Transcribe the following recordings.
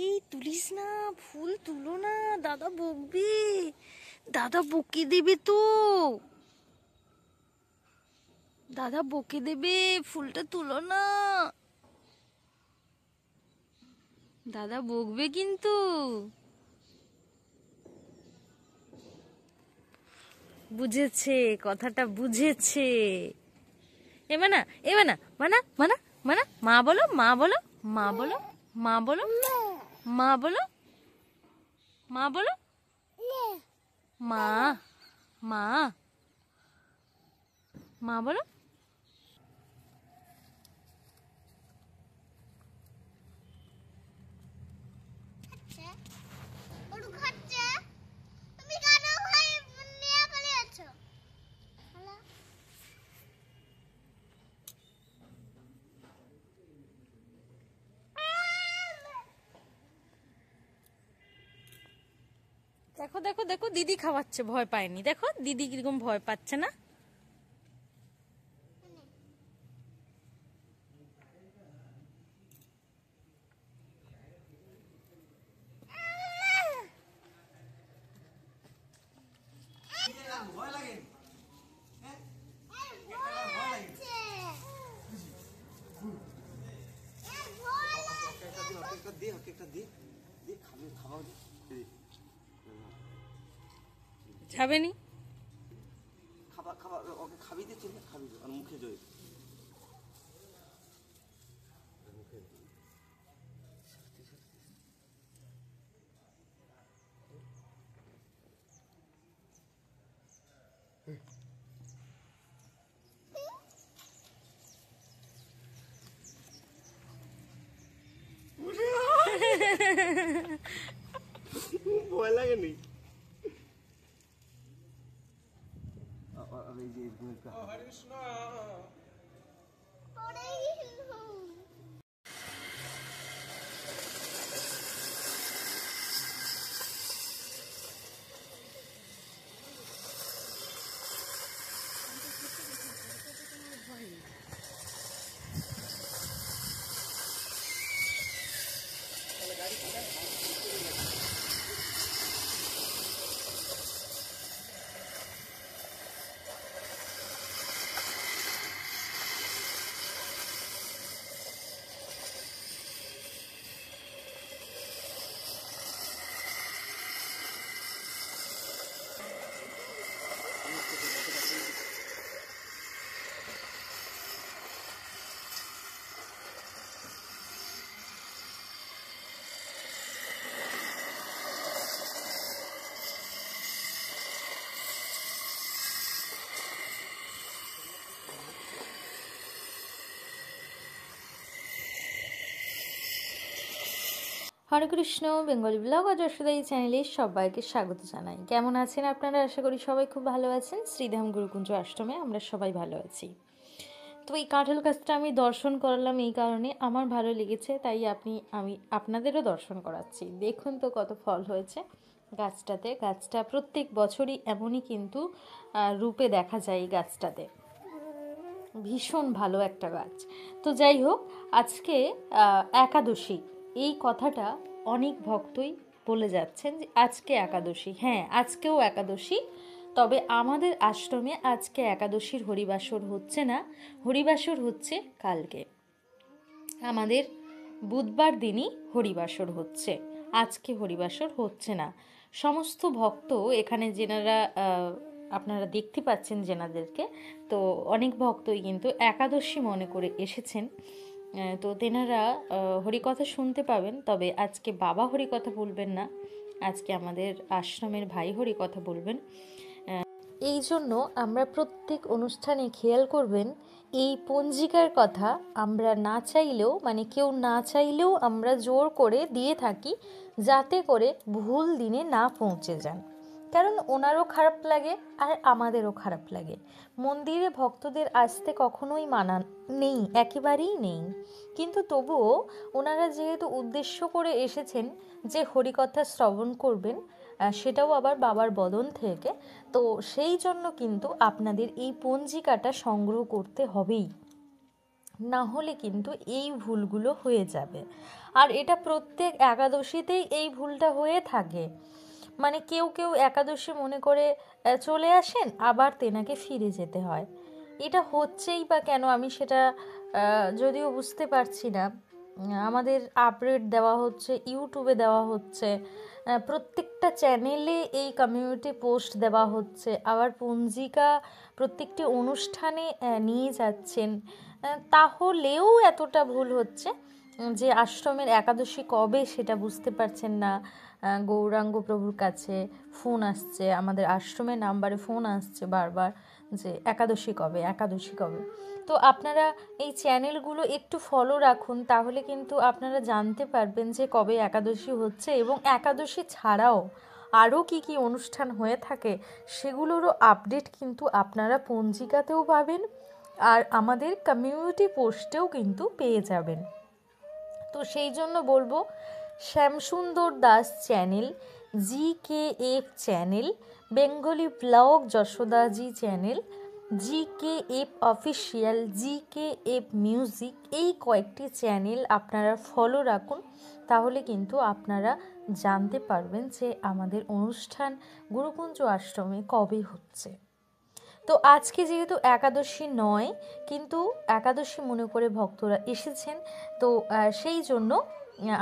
এই তুলিস না, ফুল তুলো না, দাদা বকবে, দাদা বকে দেবে তো, দাদা বকে দেবে, ফুলটা তুলো না, দাদা বকবে কিন্তু। বুঝেছে, কথাটা বুঝেছে। এবার না, এবার না, মানা মানা মানা, মা বলো, মা বলো, মা বলো, মা বলো, মা বলো, মা বলো, মা, মা, মা বলো। দেখো দেখো দেখো, দিদি খাওয়াচ্ছে, ভয় পায়নি, দেখো দিদি কিরকম ভয় পাচ্ছে না। যাবেনি, খাবার খাবার ওকে খাবি দিচ্ছি না, খাবি আর মুখে জয় ভয় লাগেনি। হরে কৃষ্ণ। হরে কৃষ্ণ বেঙ্গলি ব্লগ ও যশোদা এই চ্যানেলে সবাইকে স্বাগত জানাই। কেমন আছেন আপনারা? আশা করি সবাই খুব ভালো আছেন। শ্রীধাম গুরুকুঞ্জ আশ্রমে আমরা সবাই ভালো আছি। তো এই কাঁঠাল গাছটা আমি দর্শন করালাম এই কারণে, আমার ভালো লেগেছে, তাই আমি আপনাদেরও দর্শন করাচ্ছি। দেখুন তো কত ফল হয়েছে গাছটাতে। গাছটা প্রত্যেক বছরই এমনই কিন্তু রূপে দেখা যায় এই গাছটাতে। ভীষণ ভালো একটা গাছ। তো যাই হোক, আজকে একাদশী, এই কথাটা অনেক ভক্তই বলে যাচ্ছেন যে আজকে একাদশী। হ্যাঁ, আজকেও একাদশী, তবে আমাদের আশ্রমে আজকে একাদশীর হরিবাসর হচ্ছে না, হরিবাসর হচ্ছে কালকে। আমাদের বুধবার দিনই হরিবাসর হচ্ছে, আজকে হরিবাসর হচ্ছে না। সমস্ত ভক্ত এখানে যেনারা আপনারা দেখতে পাচ্ছেন যেনাদেরকে, তো অনেক ভক্তই কিন্তু একাদশী মনে করে এসেছেন। তো তেনারা হরিকথা শুনতে পাবেন, তবে আজকে বাবা হরিকথা বলবেন না, আজকে আমাদের আশ্রমের ভাই হরিকথা বলবেন। এই জন্য আমরা প্রত্যেক অনুষ্ঠানে খেয়াল করবেন, এই পঞ্জিকার কথা আমরা না চাইলেও, মানে কেউ না চাইলেও আমরা জোর করে দিয়ে থাকি, যাতে করে ভুল দিনে না পৌঁছে যান। কারণ ওনারও খারাপ লাগে আর আমাদেরও খারাপ লাগে। মন্দিরে ভক্তদের আসতে কখনোই মানা নেই, একেবারেই নেই, কিন্তু তবুও ওনারা যেহেতু উদ্দেশ্য করে এসেছেন যে হরিকথা শ্রবণ করবেন, সেটাও আবার বাবার বদন থেকে, তো সেই জন্য কিন্তু আপনাদের এই পঞ্জিকাটা সংগ্রহ করতে হবেই। না হলে কিন্তু এই ভুলগুলো হয়ে যাবে। আর এটা প্রত্যেক একাদশীতেই এই ভুলটা হয়ে থাকে। মানে কেউ কেউ একাদশী মনে করে চলে আসেন, আবার তেনাকে ফিরে যেতে হয়। এটা হচ্ছেই বা কেন, আমি সেটা যদিও বুঝতে পারছি না। আমাদের আপডেট দেওয়া হচ্ছে, ইউটিউবে দেওয়া হচ্ছে, প্রত্যেকটা চ্যানেলে এই কমিউনিটি পোস্ট দেওয়া হচ্ছে, আবার পঞ্জিকা প্রত্যেকটি অনুষ্ঠানে নিয়ে যাচ্ছেন, তাহলেও এতটা ভুল হচ্ছে যে আশ্রমের একাদশী কবে সেটা বুঝতে পারছেন না। গৌরাঙ্গ প্রভুর কাছে ফোন আসছে, আমাদের আশ্রমের নাম্বারে ফোন আসছে বারবার যে একাদশী কবে, একাদশী কবে। তো আপনারা এই চ্যানেলগুলো একটু ফলো রাখুন, তাহলে কিন্তু আপনারা জানতে পারবেন যে কবে একাদশী হচ্ছে, এবং একাদশী ছাড়াও আরও কি কি অনুষ্ঠান হয়ে থাকে সেগুলোরও আপডেট কিন্তু আপনারা পঞ্জিকাতেও পাবেন, আর আমাদের কমিউনিটি পোস্টেও কিন্তু পেয়ে যাবেন। তো সেই জন্য বলবো, Shyamsundar Das channel, GKF channel, Bengali blog Yashodaji channel, GKF official, GKF music, এই কয়েকটি চ্যানেল আপনারা ফলো রাখুন, তাহলে কিন্তু আপনারা জানতে পারবেন যে আমাদের অনুষ্ঠান গুরুকুঞ্জ আশ্রমে কবে হচ্ছে। তো আজকে যেহেতু একাদশী নয়, কিন্তু একাদশী মনে করে ভক্তরা এসেছেন, তো সেই জন্য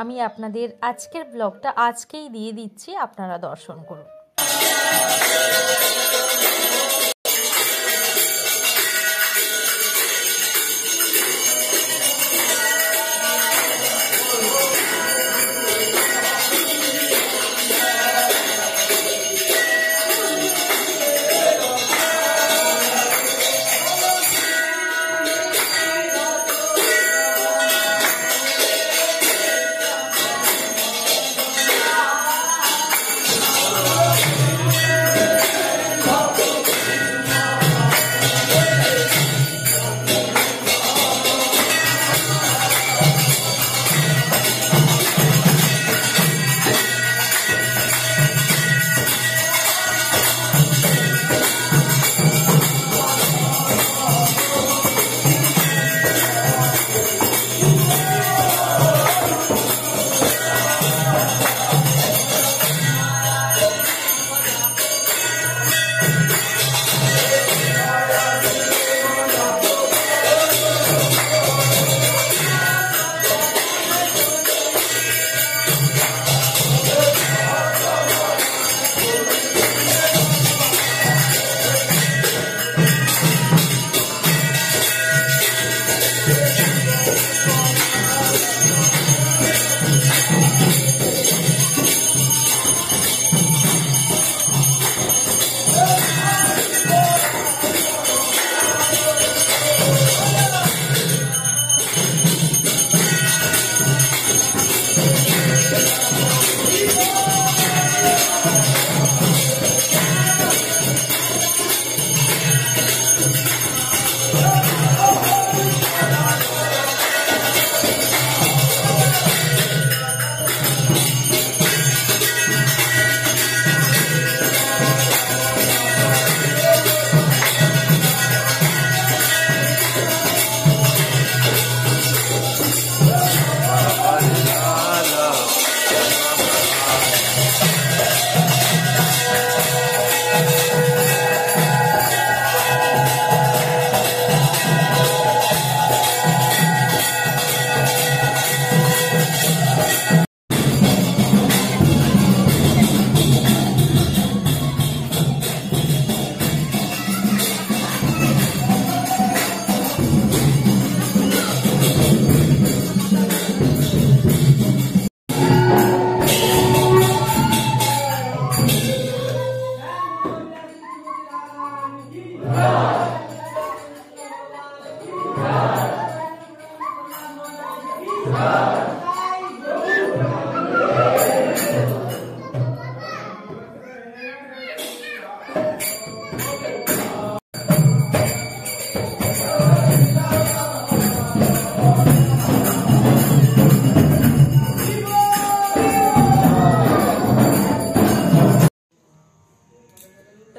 আমি আপনাদের আজকের ব্লগটা আজকেই দিয়ে দিচ্ছি, আপনারা দর্শন করুন।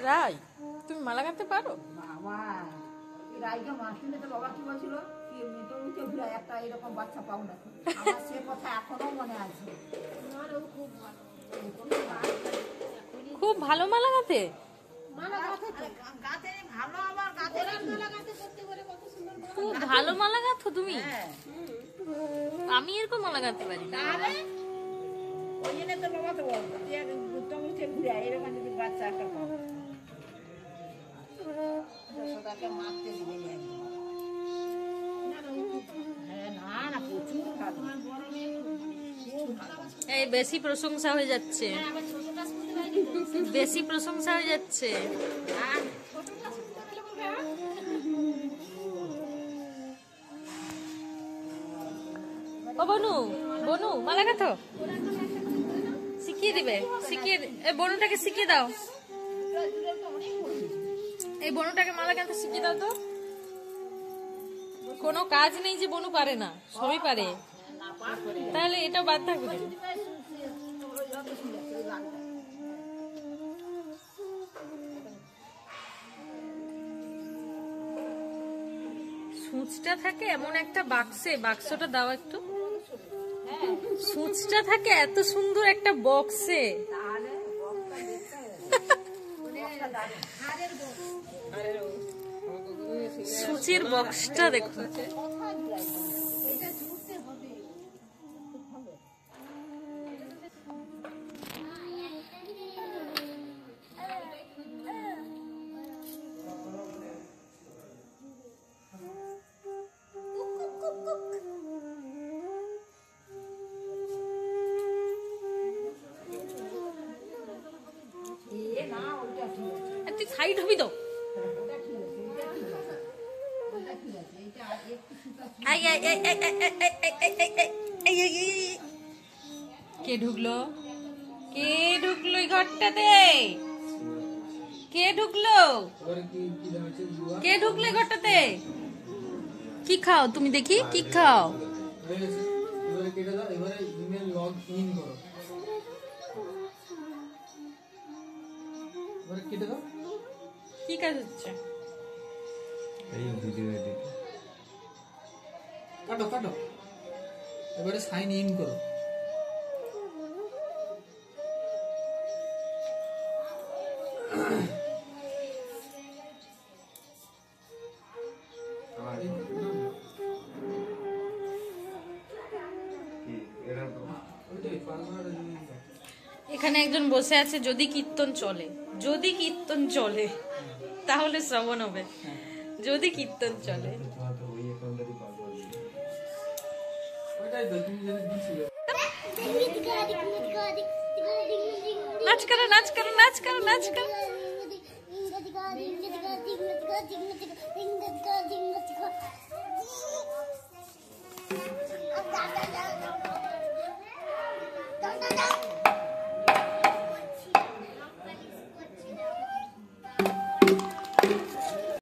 রাই, তুমি মালা গাঁথতে পারো? বাবা রাইকে মাসিনে তো বাবা কি বলছিল কি এমনি তো মুখে ঘুরে একটা এরকম বাচ্চা পাও না। আমার সে কথা এখনো মনে আছে। খুব ভালো মালা গাঁথে। গাতে ভালো, আমার গাতে মালা গাতে করতে করে কত সুন্দর। খুব ভালো মালা গাঁথো তুমি। আমি এরকম মালা গাঁথতে পারি না। ওই জন্য তো বাবা তো বলতো যে মুখে ঘুরে এরকম যদি বাচ্চা একটা পাও, যশোদাকে মারতে দিবে না। হ্যাঁ, না না, প্রচুর ভালো। এই বেশি প্রশংসা হয়ে যাচ্ছে, বেশি প্রশংসা হয়ে যাচ্ছে। ও বনু, বনু মালা গাঁথো, শিখিয়ে দিবে, শিখিয়ে। এই বনুটাকে শিখিয়ে দাও, এই বনুটাকে মালা গাঁথতে শিখিয়ে দাও তো। কোনো কাজ নেই যে বনু পারে না, সবই পারে। তাহলে এটাও বাদ থাকবে কেন? সূচটা থাকে এমন একটা বাক্সে, বাক্সটা দাও একটু। সূচটা থাকে এত সুন্দর একটা বক্সে। সূচের বক্সটা দেখো। তুই সাইড হবি তো। কে ঢুকলো, কে ঢুকলো এই ঘরটাতে? কে ঢুকলো, কে ঢুকলো এই ঘরটাতে? কি খাও তুমি দেখি, কি খাও? কি কাজ হচ্ছে? কাটো কাটো, এবারে সাইন ইন করো। এখানে একজন বসে আছে, যদি কীর্তন চলে, যদি কীর্তন চলে তাহলে শ্রবণ হবে, যদি কীর্তন চলে। নাচ করো, নাচ করো, নাচ করো, নাচ করো।